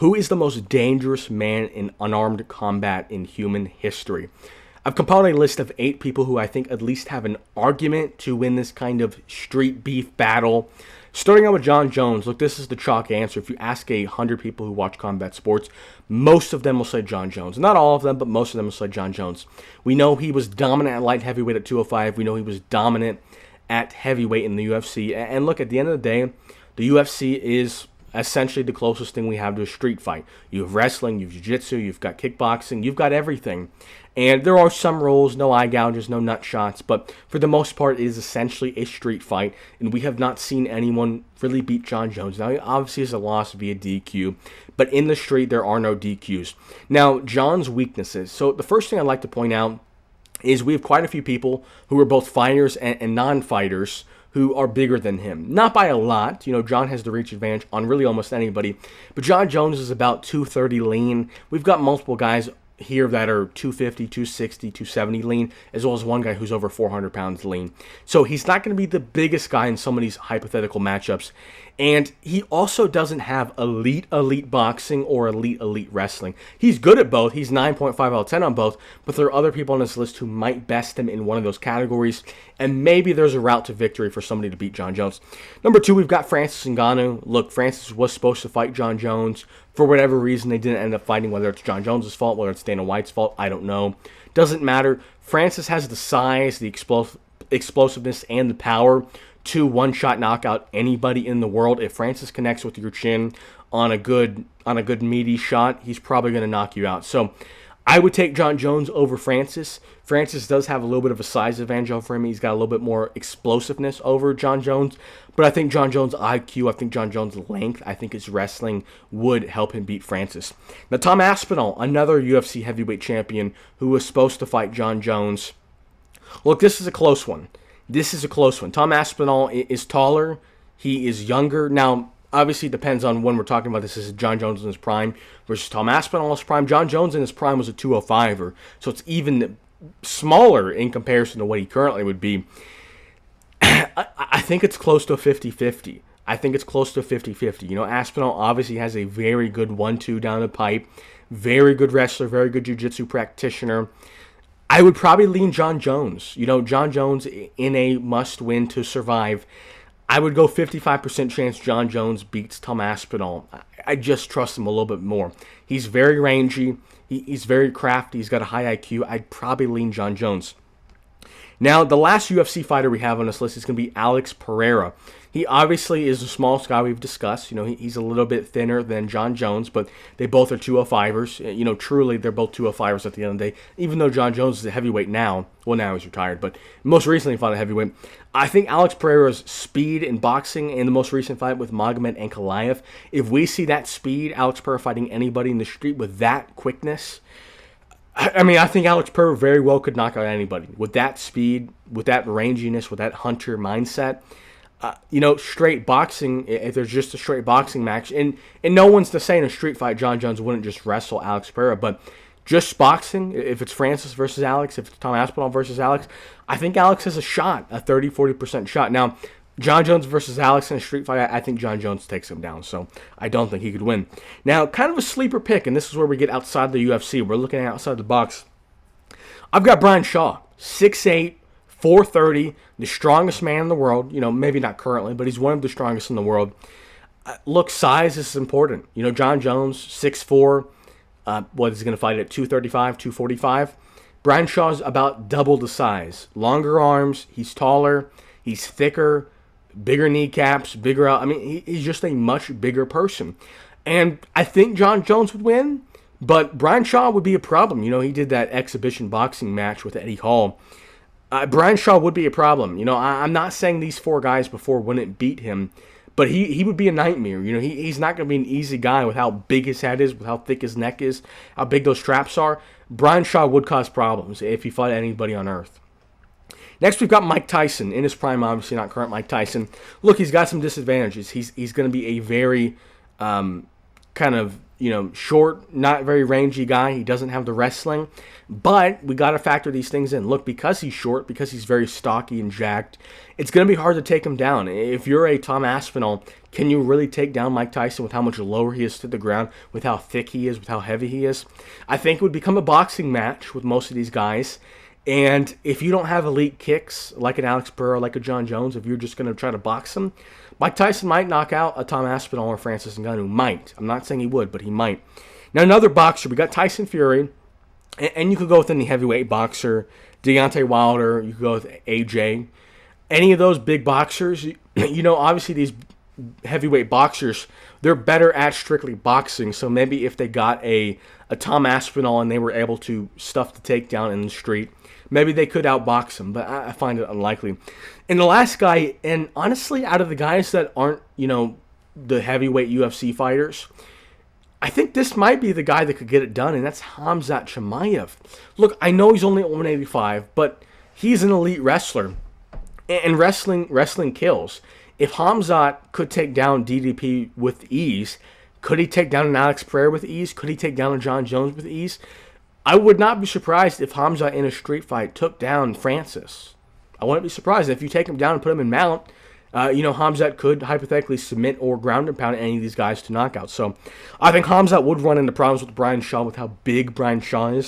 Who is the most dangerous man in unarmed combat in human history? I've compiled a list of 8 people who I think at least have an argument to win this kind of street beef battle. Starting out with Jon Jones. Look, this is the chalk answer. If you ask 100 people who watch combat sports, most of them will say Jon Jones. Not all of them, but most of them will say Jon Jones. We know he was dominant at light heavyweight at 205. We know he was dominant at heavyweight in the UFC. And look, at the end of the day, the UFC is essentially the closest thing we have to a street fight. You have wrestling, you have jiu-jitsu, you've got kickboxing, you've got everything. And there are some rules, no eye gouges, no nut shots, but for the most part, it is essentially a street fight, and we have not seen anyone really beat Jon Jones. Now, he obviously has a loss via DQ, but in the street, there are no DQs. Now, Jon's weaknesses. So the first thing I'd like to point out is we have quite a few people who are both fighters and non-fighters who are bigger than him. Not by a lot. You know, Jon has the reach advantage on really almost anybody. But Jon Jones is about 230 lean. We've got multiple guys here that are 250, 260, 270 lean, as well as one guy who's over 400 pounds lean. So he's not going to be the biggest guy in some of these hypothetical matchups. And he also doesn't have elite boxing or elite wrestling. He's good at both. He's 9.5 out of 10 on both, but there are other people on this list who might best him in one of those categories, and maybe there's a route to victory for somebody to beat Jon Jones. Number 2, we've got Francis Ngannou. Look, Francis was supposed to fight Jon Jones. For whatever reason, they didn't end up fighting, whether it's Jon Jones' fault, whether it's Dana White's fault, I don't know. Doesn't matter. Francis has the size, the explosiveness, and the power to one-shot knock out anybody in the world. If Francis connects with your chin on a good meaty shot, he's probably going to knock you out. So I would take Jon Jones over Francis. Francis does have a little bit of a size advantage over him. He's got a little bit more explosiveness over Jon Jones. But I think Jon Jones' IQ, I think Jon Jones' length, I think his wrestling would help him beat Francis. Now, Tom Aspinall, another UFC heavyweight champion who was supposed to fight Jon Jones. Look, this is a close one. Tom Aspinall is taller. He is younger. Now, obviously, it depends on when we're talking about this. This is Jon Jones in his prime versus Tom Aspinall in his prime. Jon Jones in his prime was a 205er, so it's even smaller in comparison to what he currently would be. I think it's close to a 50-50. You know, Aspinall obviously has a very good 1-2 down the pipe. Very good wrestler, very good jiu-jitsu practitioner. I would probably lean Jon Jones. You know, Jon Jones in a must-win to survive. I would go 55% chance Jon Jones beats Tom Aspinall. I just trust him a little bit more. He's very rangy. He's very crafty. He's got a high IQ. I'd probably lean Jon Jones. Now, the last UFC fighter we have on this list is going to be Alex Pereira. He obviously is the smallest guy we've discussed. You know, he's a little bit thinner than Jon Jones, but they both are 205ers. You know, truly, they're both 205ers at the end of the day. Even though Jon Jones is a heavyweight now, well, now he's retired, but most recently fought a heavyweight. I think Alex Pereira's speed in boxing in the most recent fight with Magomed Ankalaev, if we see that speed, Alex Pereira fighting anybody in the street with that quickness, I mean, I think Alex Pereira very well could knock out anybody. With that speed, with that ranginess, with that hunter mindset, you know, straight boxing, if there's just a straight boxing match, and no one's to say in a street fight Jon Jones wouldn't just wrestle Alex Pereira, but just boxing, if it's Francis versus Alex, if it's Tom Aspinall versus Alex, I think Alex has a shot, a 30-40% shot. Now, Jon Jones versus Alex in a street fight, I think Jon Jones takes him down, so I don't think he could win. Now, kind of a sleeper pick, and this is where we get outside the UFC. We're looking at outside the box. I've got Brian Shaw, 6'8", 430, the strongest man in the world. You know, maybe not currently, but he's one of the strongest in the world. Look, size is important. You know, Jon Jones, 6'4", what is he going to fight at 235, 245? Brian Shaw's about double the size. Longer arms, he's taller, he's thicker, bigger kneecaps, bigger out. I mean, he's just a much bigger person. And I think Jon Jones would win, but Brian Shaw would be a problem. You know, he did that exhibition boxing match with Eddie Hall. Brian Shaw would be a problem. You know, I'm not saying these 4 guys before wouldn't beat him, but he would be a nightmare. You know, he's not going to be an easy guy with how big his head is, with how thick his neck is, how big those traps are. Brian Shaw would cause problems if he fought anybody on earth. Next, we've got Mike Tyson. In his prime, obviously not current Mike Tyson. Look, he's got some disadvantages. He's going to be a very kind of short, not very rangy guy. He doesn't have the wrestling. But we got to factor these things in. Look, because he's short, because he's very stocky and jacked, it's going to be hard to take him down. If you're a Tom Aspinall, can you really take down Mike Tyson with how much lower he is to the ground, with how thick he is, with how heavy he is? I think it would become a boxing match with most of these guys. And if you don't have elite kicks like an Alex Pereira, like a John Jones, if you're just going to try to box him, Mike Tyson might knock out a Tom Aspinall or Francis Ngannou. Might. I'm not saying he would, but he might. Now, another boxer, we got Tyson Fury, and you could go with any heavyweight boxer, Deontay Wilder, you could go with AJ. Any of those big boxers, obviously these heavyweight boxers, they're better at strictly boxing. So maybe if they got a Tom Aspinall and they were able to stuff the takedown in the street, maybe they could outbox him, but I find it unlikely. And the last guy, and honestly, out of the guys that aren't, the heavyweight UFC fighters, I think this might be the guy that could get it done, and that's Khamzat Chimaev. Look, I know he's only at 185, but he's an elite wrestler, and wrestling kills. If Khamzat could take down DDP with ease, could he take down an Alex Pereira with ease? Could he take down a John Jones with ease? I would not be surprised if Khamzat in a street fight took down Francis. I wouldn't be surprised if you take him down and put him in mount. Khamzat could hypothetically submit or ground and pound any of these guys to knockout. So I think Khamzat would run into problems with Brian Shaw with how big Brian Shaw is.